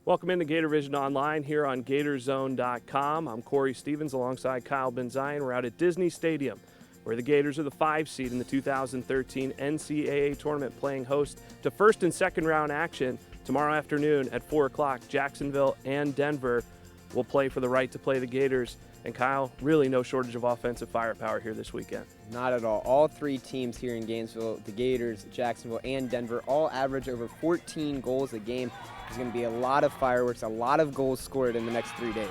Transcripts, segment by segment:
Welcome into Gator Vision Online here on Gatorzone.com. I'm Corey Stevens alongside Kyle Benzion. We're out at Disney Stadium, where the Gators are the 5 seed in the 2013 NCAA tournament, playing host to first and second round action tomorrow afternoon at 4 o'clock. Jacksonville and Denver will play for the right to play the Gators. And Kyle, really no shortage of offensive firepower here this weekend. Not at all. All three teams here in Gainesville, the Gators, Jacksonville, and Denver, all average over 14 goals a game. There's going to be a lot of fireworks, a lot of goals scored in the next 3 days.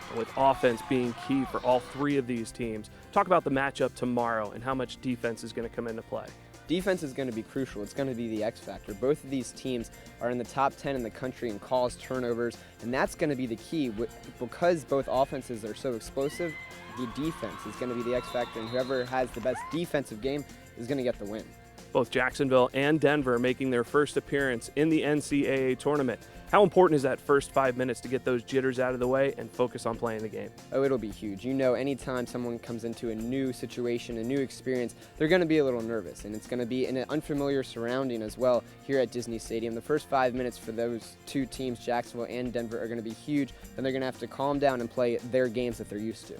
And with offense being key for all three of these teams, talk about the matchup tomorrow and how much defense is going to come into play. Defense is going to be crucial. It's going to be the X factor. Both of these teams are in the top 10 in the country in calls, turnovers, and that's going to be the key. Because both offenses are so explosive, the defense is going to be the X factor, and whoever has the best defensive game is going to get the win. Both Jacksonville and Denver making their first appearance in the NCAA tournament. How important is that first 5 minutes to get those jitters out of the way and focus on playing the game? Oh, it'll be huge. You know, anytime someone comes into a new situation, a new experience, they're going to be a little nervous, and it's going to be in an unfamiliar surrounding as well here at Disney Stadium. The first 5 minutes for those two teams, Jacksonville and Denver, are going to be huge, and they're going to have to calm down and play their games that they're used to.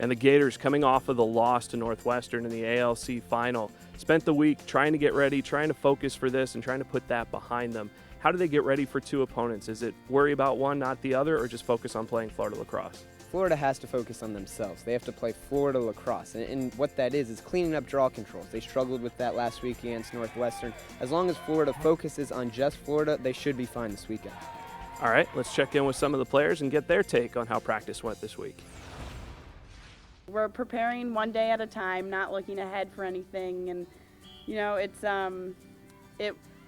And the Gators, coming off of the loss to Northwestern in the ALC final, spent the week trying to get ready, trying to focus for this, and trying to put that behind them. How do they get ready for two opponents? Is it worry about one, not the other, or just focus on playing Florida lacrosse? Florida has to focus on themselves. They have to play Florida lacrosse, and what that is cleaning up draw controls. They struggled with that last week against Northwestern. As long as Florida focuses on just Florida, they should be fine this weekend. All right, let's check in with some of the players and get their take on how practice went this week. We're preparing one day at a time, not looking ahead for anything, and you know, it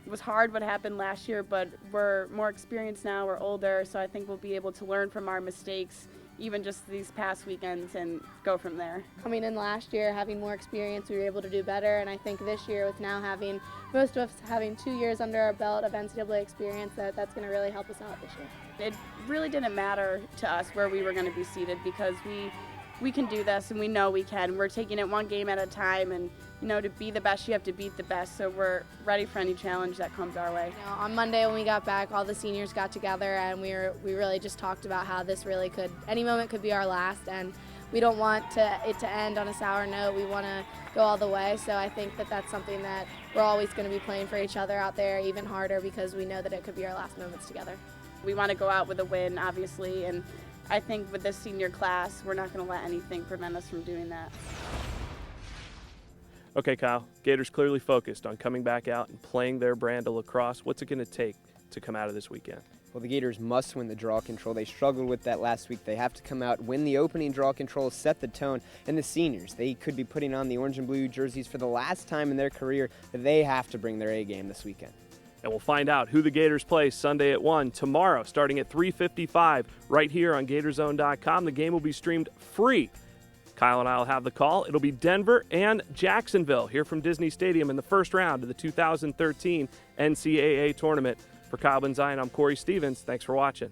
was hard what happened last year, but we're more experienced now, we're older, so I think we'll be able to learn from our mistakes even just these past weekends and go from there. Coming in last year, having more experience, we were able to do better, and I think this year with now having, most of us having 2 years under our belt of NCAA experience, that's going to really help us out this year. It really didn't matter to us where we were going to be seated because we can do this, and we know we can. We're taking it one game at a time, and you know, to be the best, you have to beat the best, so we're ready for any challenge that comes our way. You know, on Monday when we got back, all the seniors got together, and we really just talked about how this really could, any moment could be our last, and we don't want it to end on a sour note. We want to go all the way, so I think that's something that we're always going to be playing for each other out there even harder because we know that it could be our last moments together. We want to go out with a win, obviously, and I think with this senior class, we're not going to let anything prevent us from doing that. Okay, Kyle, Gators clearly focused on coming back out and playing their brand of lacrosse. What's it going to take to come out of this weekend? Well, the Gators must win the draw control. They struggled with that last week. They have to come out, win the opening draw control, set the tone. And the seniors, they could be putting on the orange and blue jerseys for the last time in their career. They have to bring their A game this weekend. And we'll find out who the Gators play Sunday at 1, tomorrow starting at 3:55 right here on Gatorzone.com. The game will be streamed free. Kyle and I will have the call. It'll be Denver and Jacksonville here from Disney Stadium in the first round of the 2013 NCAA tournament. For Kyle Benzion, I'm Corey Stevens. Thanks for watching.